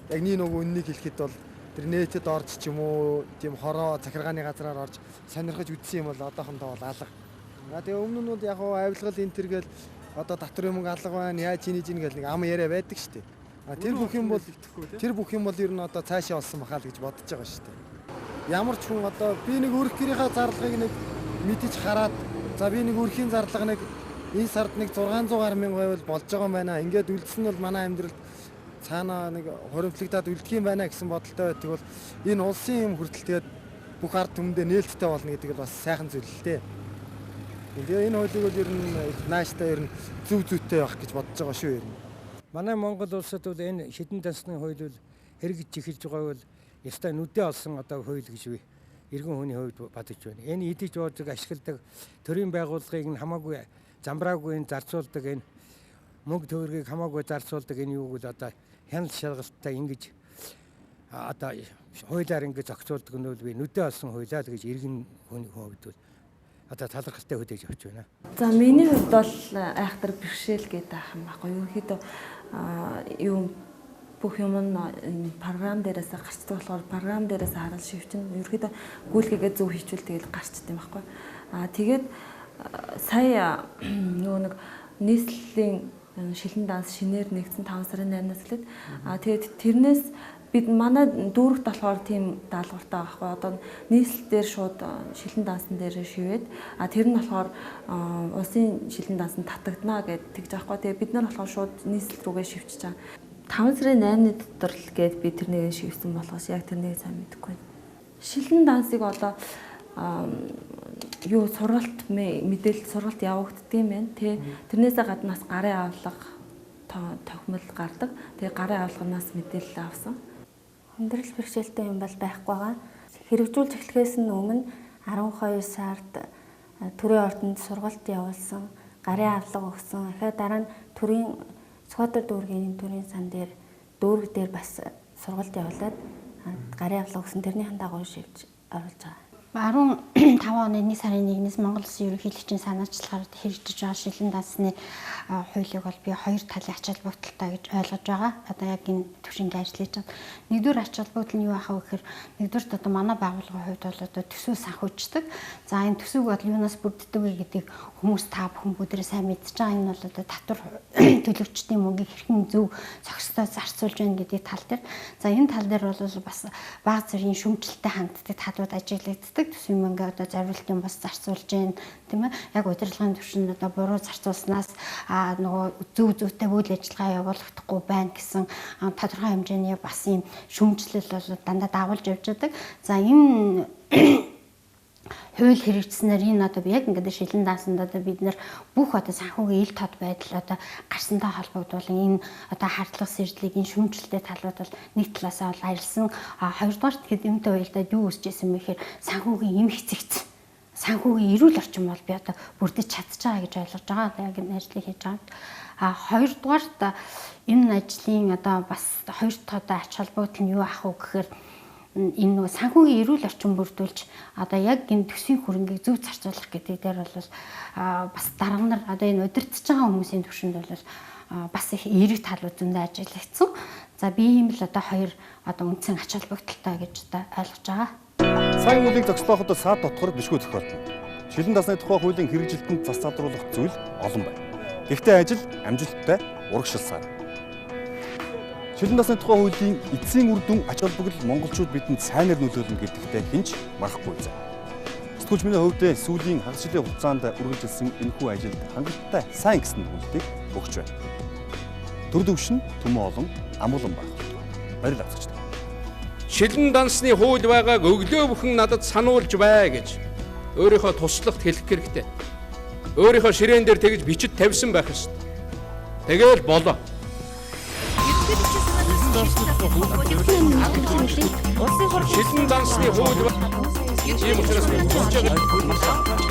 яг нэг үннийг хэлэхэд бол тэр нээтэд орж ч юм уу тийм хороо захиргааны газраар орж сонирхож үдсэн юм бол одоохондоо бол алга. Тэгээ өмнө нь бол яг авилгал энэ төр гэл одоо татварын мөнгө алга байна, яаж хийж ийн гэл нэг ам яриа байдаг шүү дээ. Тэр бүх юм бол ер нь одоо цаашаа олсон бахаа л гэж бодож байгаа шүү дээ. Ямар ч хүн одоо би нэг өрх гэрийнхаа зарлагыг нэг мэдэж хараад за би нэг өрхийн зарлага нэг энэ сард нэг 600 гаруй мянга байвал болж байгаа юм байна. Ингээд үлдсэн нь бол манай амьдралд цаанаа нэг хоримтлагдаад үлдэх юм байна гэсэн бодолтой байдаг бол энэ улсын юм хүртэл тэгээд бүх ард түмэндээ нээлттэй болно гэдэг нь бас сайхан зүйл л дээ. Тэгээ энэ хуулийг бол ер нь нааштай ер нь зөв зүйтэй байх гэж бодож байгаа шүү ер нь. Манай Монгол улсад бол энэ шидэн дансны хууль бол хэрэгжиж эхэлж байгаа бол ёстой нүдээ олсон одоо хууль гэж би иргэн хүний хувьд бодож байна. Энэ идэж уудаг ашигладаг төрийн байгууллагыг нь хамаагүй замбраагүй зарцуулдаг энэ мөнгө төгрөгийг хамаагүй зарцуулдаг энэ юуг бол одоо хяналт шалгалттай ингэж одоо хуулиар ингэж зохицуулдаг нь бол би нүдээ олсон хуулиа л гэж иргэн хүний хувьд бол одоо талархалтай хөдөөж авч байна. За миний хувьд бол айхтар бэрхшээл гэдэг ах юм баггүй. Ерөнхийдөө юу бүх юм нь програм дээрээс гарчдаг болохоор програм дээрээс хараад шивчин ерөнхийдөө гүйлгээгээ зөв хийчихвэл тэгэл гарчдаг юм баггүй. Тэгээд сая нөгөө нэг нийслэлийн шилэн данс шинээр нэгдсэн 5 сарын 8-наас эхлээд тэгээд тэрнээс бид манай дүүрэгт болохоор тийм даалгавартай байхгүй. Одоо нийслэлээр шууд шилэн дансан дээр шивээд тэр нь болохоор улсын шилэн дансан татагдана гэдэг тэгж байхгүй. Тэгээ бид нар болохоор шууд нийслэл рүүгээ шивчихэж байгаа. 5 сарын 8-ны дотор л гээд би тэрнийг шивсэн болохоос яг тэрнийг сайн мэдэхгүй байна. Шилэн дансыг одоо юу сургалт мэдээлэл сургалт явагддаг юм байна. Тэрнээсээ гаднаас гарын авлага тохимол гардаг. Тэгээ гарын авлаганаас мэдээлэл авсан. Хүндрэл бэрхшээлтэй юм бол байхгүй байгаа. Хэрэгжүүлж эхлэхээс нь өмнө 12 сард төрийн ордонд сургалт явуулсан, гарын авлага өгсөн. Ахаа дараа нь төрийн Сүхбаатар дүүргийн төрийн сан дээр дүүрэг дээр бас сургалт явуулаад гарын авлага өгсөн. Тэрнийхэн дагуу шивж оруулж байгаа. 15 оны 1 сарын 1-ээс Монгол Улсын ерөнхийлөгчийн санаачлагаар хэрэгжиж байгаа шилэн дансны хуулийг бол би хоёр талын ач холбогдолтой гэж ойлгож байгаа. Одоо яг энэ төвшөнд ажиллаж байгаа. Нэгдүгээр ач холбогдол нь юу ах вэ гэхээр нэгдүгээрт одоо манай байгууллагын хувьд бол одоо төсөв санхүүждэг. За энэ төсөв бол юунаас бүрддэг вэ гэдгийг хүмүүс та бүхэн бүгдээ сайн мэдж байгаа. Энэ бол одоо татвар төлөгчдийн мөнгийг хэрхэн зөв зохистой зарцуулж байна гэдэг тал дээр. За энэ тал дээр бол бас бага зэргийн шүүмжлэлтэй ханддаг талууд ажиглагддаг. Төсвийн мөнгө одоо зориултын бас зарцуулж байна тийм ээ. Яг удирдлагын түвшинд одоо буруу зарцуулснаас нөгөө зөв зүйтэй үйл ажиллагаа явуулахдаггүй байна гэсэн тодорхой хэмжээний бас юм шүүмжлэл бол дандаа дагуулж явж байдаг. За энэ хууль хэрэгжснээр энэ одоо яг ингээд шилэн даасанд одоо бид нэр бүх одоо санхүүгийн ил тод байдал одоо гарсантай холбогдвол энэ одоо хардлага сэрдлийг энэ шүүмжлэлтэй талууд бол нэг талаасаа бол арилсан. Хоёрдугаарт хэд юмтай уялдаад юу үсчихсэн бэ гэхээр санхүүгийн эм хэцэгцэн. Санхүүгийн эрүүл орчин бол би одоо бүрдэж чадчих байгаа гэж ойлгож байгаа. Одоо яг энэ ажлыг хийж байгаа. Хоёрдугаарт энэ ажлын одоо бас хоёр дахь одоо ач холбогдол нь юу ах вэ гэхээр энэ нөгөө санхүүгийн эрүүл орчин бүрдүүлж одоо яг энэ төсвийн хөрөнгийг зөв зарцуулах гэдэг дээр бол бас дарга нар одоо энэ удирдах байгаа хүмүүсийн төвшөнд бол бас их эерэг талууд зөндөө ажиллагдсан. За би ийм л одоо хоёр одоо үндсэн ач холбогдолтой гэж одоо ойлгож байгаа. Сайн хуулийг зохицуулахад саад дотгор бишгүй тохиолдно. Шилэн дасны тухай хуулийн хэрэгжилтэнд зас задруулах зүйл олон байна. Гэхдээ ажил амжилттай урагшилсан. Шилэн дасны тухай хуулийн эцсийн үр дүн ач холбогдол монголчууд бидэнд сайнаар нөлөөлнө гэдэгтээ хинч марахгүй зэ. Сэтгүүлч миний хувьд сүүлийн хагас жилийн хугацаанд үргэлжилсэн энэхүү ажилд хангалттай сайн гэсэн хүлээг өгч байна. Төр төвшин төмөн олон амгалан баг. Баярлалаа үзэгчдээ. Шилэн дансны хууль байгааг өглөө бүхэн надад сануулж бай гэж өөрийнхөө туслагт хэлэх хэрэгтэй. Өөрийнхөө ширээн дээр тэгж бичиж тавьсан байх ёстой. Тэгээл болоо. Шилэн дансны хууль ийм учраас би хүсэж байгаа.